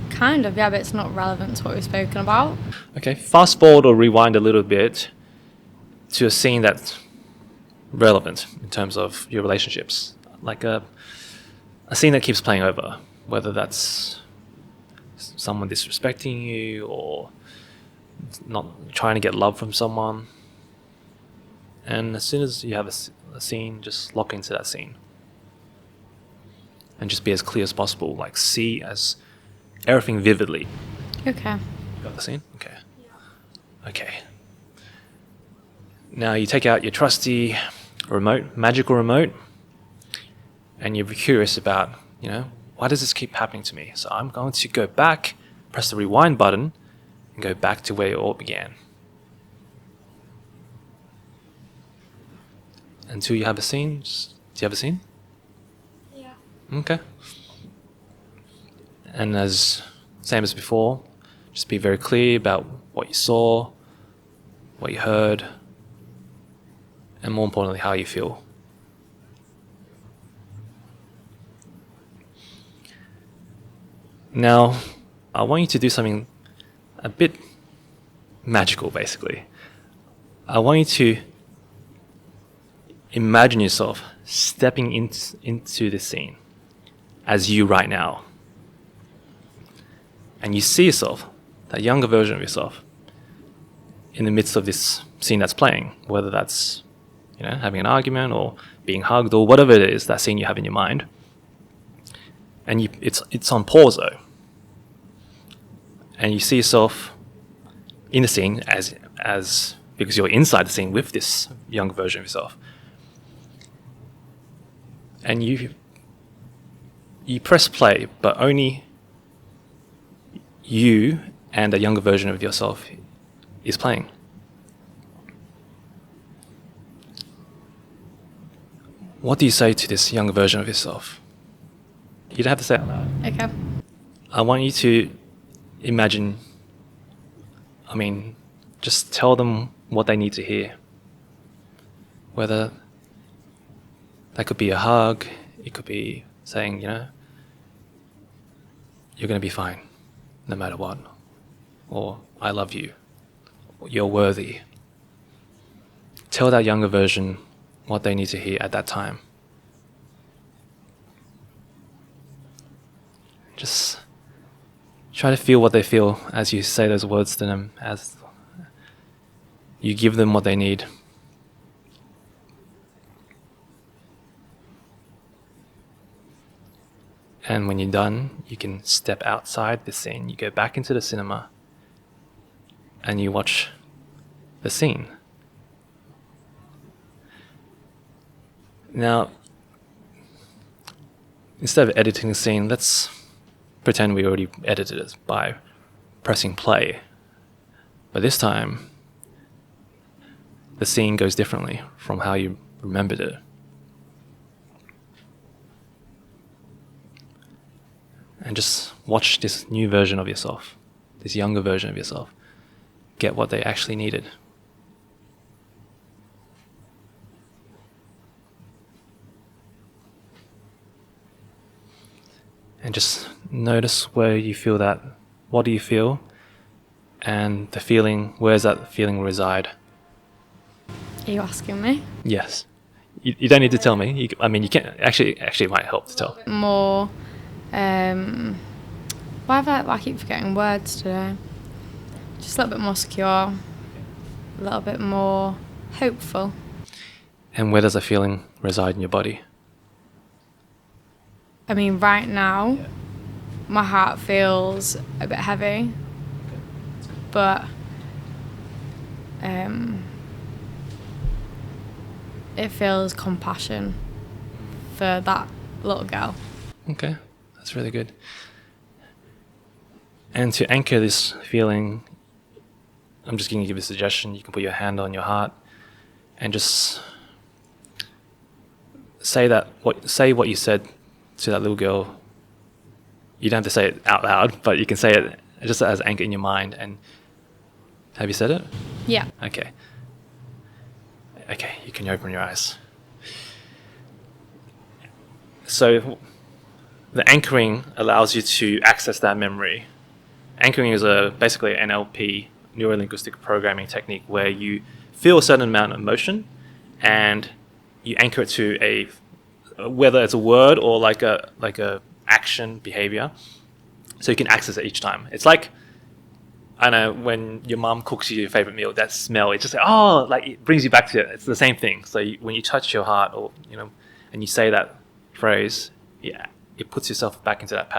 Kind of, yeah, but it's not relevant to what we've spoken about. Okay, fast forward or rewind a little bit to a scene that's relevant in terms of your relationships. Like a scene that keeps playing over, whether that's someone disrespecting you or not trying to get love from someone. And as soon as you have a scene, just lock into that scene. And just be as clear as possible, like see as everything vividly. Okay. Got the scene? Okay. Yeah. Okay. Now you take out your trusty magical remote, and you're curious about, why does this keep happening to me? So I'm going to go back, press the rewind button, and go back to where it all began. Until you have a scene. Do you have a scene? Yeah. Okay. And same as before, just be very clear about what you saw, what you heard, and more importantly, how you feel. Now, I want you to do something a bit magical, basically. I want you to imagine yourself stepping into the scene as you right now. And you see yourself, that younger version of yourself, in the midst of this scene that's playing, whether that's having an argument or being hugged or whatever it is, that scene you have in your mind. And it's on pause though. And you see yourself in the scene as because you're inside the scene with this younger version of yourself. And you press play, but only you and a younger version of yourself is playing. What do you say to this younger version of yourself? You don't have to say it out loud. Okay. I want you to imagine, just tell them what they need to hear. Whether that could be a hug, it could be saying, you're going to be fine, no matter what. Or, I love you. Or, you're worthy. Tell that younger version what they need to hear at that time. Just try to feel what they feel as you say those words to them, as you give them what they need. And when you're done, you can step outside the scene. You go back into the cinema and you watch the scene. Now, instead of editing the scene, let's pretend we already edited it by pressing play. But this time, the scene goes differently from how you remembered it. And just watch this new version of yourself, this younger version of yourself, get what they actually needed. And just notice where you feel that. What do you feel? And the feeling, where does that feeling reside? Are you asking me? Yes. You don't need to tell me. You can actually it might help to tell. More, why I keep forgetting words today. Just a little bit more secure, a little bit more hopeful. And where does the feeling reside in your body? Right now, my heart feels a bit heavy. but it feels compassion for that little girl. Okay, that's really good. And to anchor this feeling, I'm just going to give you a suggestion. You can put your hand on your heart and just say what you said to that little girl. You don't have to say it out loud, but you can say it just as anchor in your mind. And have you said it? Yeah. Okay, you can open your eyes. So the anchoring allows you to access that memory. Anchoring is basically an NLP, neuro-linguistic programming technique, where you feel a certain amount of emotion and you anchor it to whether it's a word or like a action behavior, so you can access it each time. It's like, I know, when your mom cooks you your favorite meal, that smell, it's just like, it brings you back to it. It's the same thing. So when you touch your heart, or and you say that phrase, yeah, it puts yourself back into that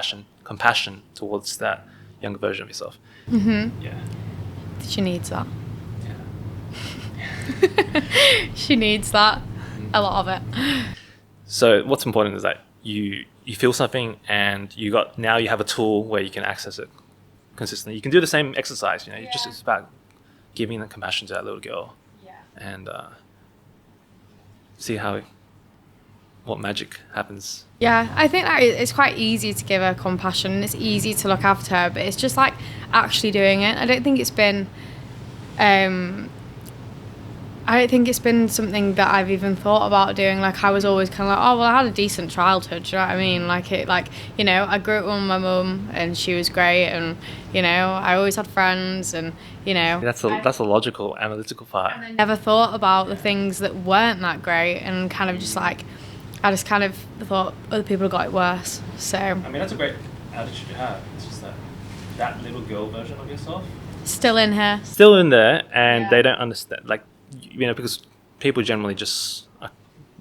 compassion towards that younger version of yourself. Mm-hmm. Yeah. She needs that. Yeah. She needs that. A lot of it. So what's important is that you feel something, and now you have a tool where you can access it consistently. You can do the same exercise. It's about giving the compassion to that little girl, and see what magic happens. Yeah, I think that it's quite easy to give her compassion, and it's easy to look after her, but it's just like actually doing it. I don't think it's been something that I've even thought about doing. Like, I was always kind of like, oh, well, I had a decent childhood, do you know what I mean? I grew up with my mum, and she was great, and, I always had friends, and, That's the logical, analytical part. And I never thought about the things that weren't that great, and kind of just like, I just kind of thought other people got it worse, so. I mean, that's a great attitude to have. It's just that little girl version of yourself. Still in here. Still in there, and they don't understand, because people generally just are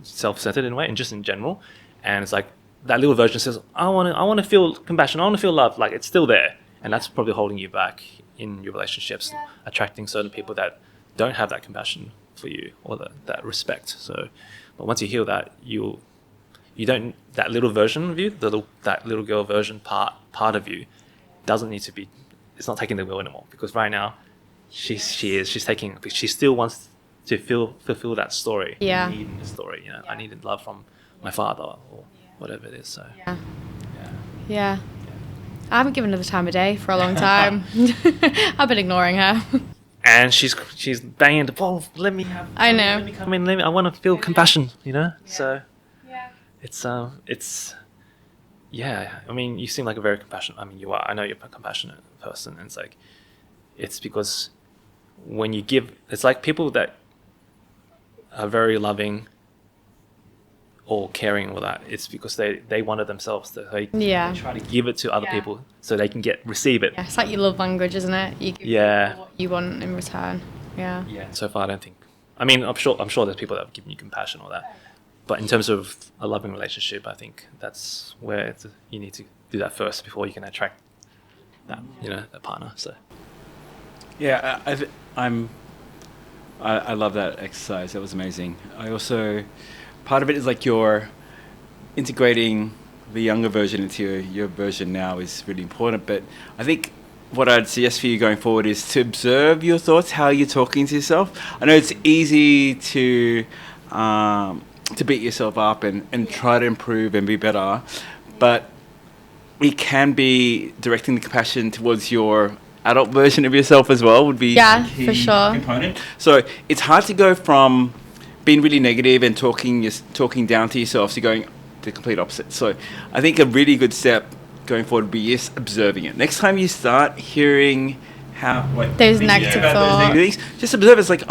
self-centered in a way, and just in general, and it's like that little version says, I want to feel compassion, I want to feel love. Like, it's still there, and that's probably holding you back in your relationships, attracting certain people that don't have that compassion for you, or that respect. So, but once you heal that, that little version of you, that little girl version part of you, doesn't need to be. It's not taking the wheel anymore, because right now, she's taking. She still wants to fulfill that story. Yeah. Needing the story. I needed love from my father, or whatever it is. So. Yeah. I haven't given her the time of day for a long time. I've been ignoring her. And she's banging the ball. Let me have. I know. Let me come in. I want to feel compassion. So. It's. Yeah. I mean, you seem like a very compassionate. I mean, you are. I know you're a compassionate person, and it's because when you give, it's like people that are very loving or caring or that, it's because they want it themselves. They try to give it to other people so they can receive it. Yeah, it's like your love language, isn't it? You give what you want in return. Yeah. Yeah. So far, I don't think. I mean, I'm sure there's people that have given you compassion or that, but in terms of a loving relationship, I think that's where you need to do that first before you can attract that that partner. So. Yeah, I love that exercise. That was amazing. I also, part of it is like you're integrating the younger version into your version now is really important. But I think what I'd suggest for you going forward is to observe your thoughts, how you're talking to yourself. I know it's easy to beat yourself up and try to improve and be better, but it can be directing the compassion towards your adult version of yourself as well would be a key for sure component. So it's hard to go from being really negative and talking down to yourself to going the complete opposite. So I think a really good step going forward would be just observing it. Next time you start hearing those negative thoughts, just observe it. It's like,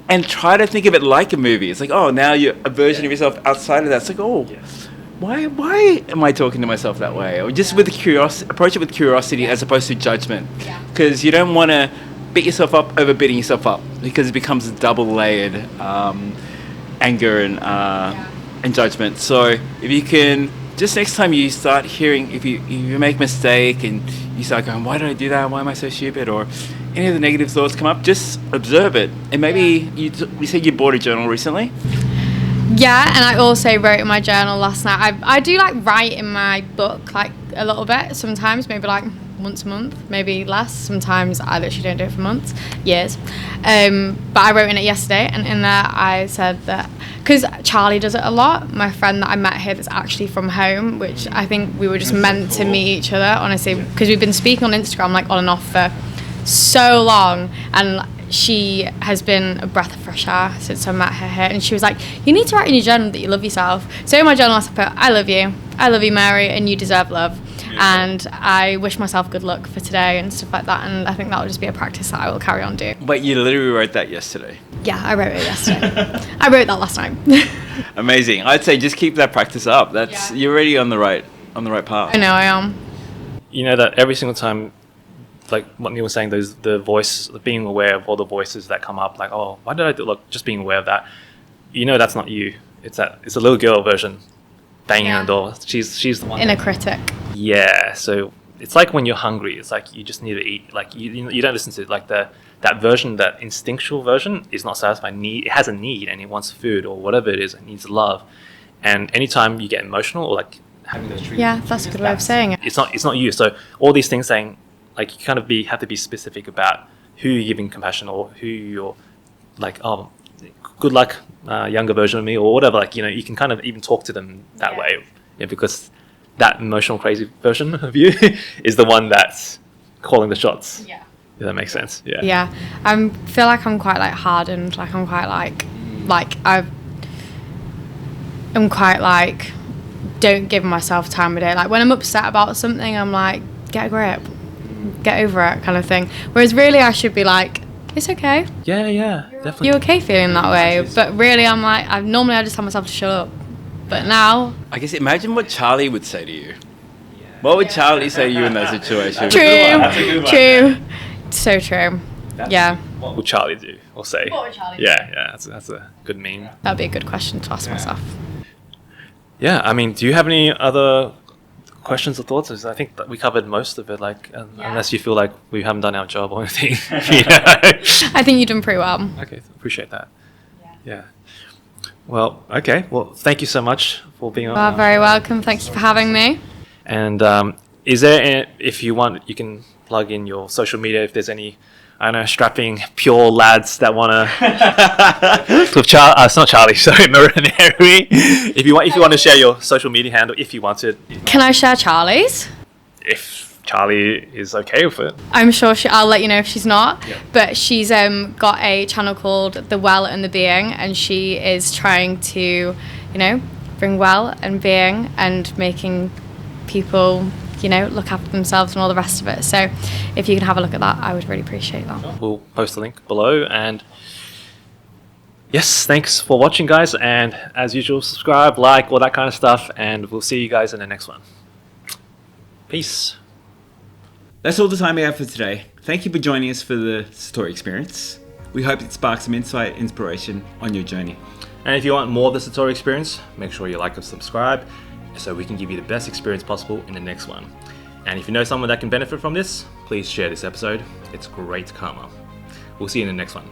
and try to think of it like a movie. It's like, now you're a version of yourself outside of that. It's like, why am I talking to myself that way? Or just with approach it with curiosity as opposed to judgment. Because you don't want to beat yourself up over beating yourself up, because it becomes a double-layered anger and judgment. So if you can just next time you start hearing, if you make a mistake and you start going, why did I do that? Why am I so stupid? Or any of the negative thoughts come up, just observe it. And maybe you said you bought a journal recently. Yeah, and I also wrote in my journal last night. I do like write in my book like a little bit sometimes, maybe like once a month, maybe less. Sometimes I literally don't do it for months, years. But I wrote in it yesterday, and in there I said that, because Charlie does it a lot, my friend that I met here that's actually from home, which I think we were just meant to meet each other, honestly, because we've been speaking on Instagram like on and off for so long, and she has been a breath of fresh air since I met her here, and she was like, you need to write in your journal that you love yourself. So in my journal I put, I love you Mary, and you deserve love, and I wish myself good luck for today and stuff like that, and I think that will just be a practice that I will carry on doing. But you literally wrote that yesterday. Yeah, I wrote it yesterday. I wrote that last night. Amazing. I'd say just keep that practice up. You're already on the right path. I know I am. You know that every single time, like what Neil was saying, the voice, being aware of all the voices that come up, like, oh, why did I do? Look, just being aware of that. You know that's not you. It's a little girl version banging on the door. She's the one. Inner critic. Yeah. So it's like when you're hungry. It's like you just need to eat. Like you don't listen to like that version, that instinctual version is not satisfied. It has a need and it wants food or whatever it is. It needs love. And anytime you get emotional or like having those treatments, yeah, that's a good way of saying it. It's not you. So all these things saying, like, you kind of have to be specific about who you're giving compassion or who you're like, oh, good luck, younger version of me or whatever. Like, you can kind of even talk to them that way, because that emotional, crazy version of you is the one that's calling the shots. Yeah. If that makes sense. Yeah. Yeah. I feel like I'm quite like hardened. Like I'm quite like don't give myself time of day. Like when I'm upset about something, I'm like, get a grip. Get over it, kind of thing. Whereas really I should be like, it's okay. Yeah, definitely. You're okay feeling that way. But really I'm like, I just tell myself to shut up. But now, I guess imagine what Charlie would say to you. What would Charlie say to you in that situation? True. So true. Yeah. What would Charlie do or say? What would Charlie do? Yeah, that's a good meme. That'd be a good question to ask myself. Yeah, I mean, do you have any other questions or thoughts? I think that we covered most of it, like, unless you feel like we haven't done our job or anything. I think you've done pretty well. Okay, appreciate that. Yeah. Well, okay. Well, thank you so much for being on. You are very welcome. Thank you for having me. And is there, if you want, you can plug in your social media if there's any, I don't know, strapping pure lads that want to. It's not Charlie. Sorry, Marinari. If you want to share your social media handle, if you want to. Can I share Charlie's? If Charlie is okay with it. I'm sure I'll let you know if she's not. Yeah. But she's got a channel called The Well and the Being, and she is trying to, bring well and being and making people, look after themselves and all the rest of it. So if you can have a look at that, I would really appreciate that. We'll post the link below. And yes, thanks for watching, guys. And as usual, subscribe, like, all that kind of stuff. And we'll see you guys in the next one. Peace. That's all the time we have for today. Thank you for joining us for the Satori Experience. We hope it sparks some insight and inspiration on your journey. And if you want more of the Satori Experience, make sure you like and subscribe so we can give you the best experience possible in the next one. And if you know someone that can benefit from this, please share this episode. It's great karma. We'll see you in the next one.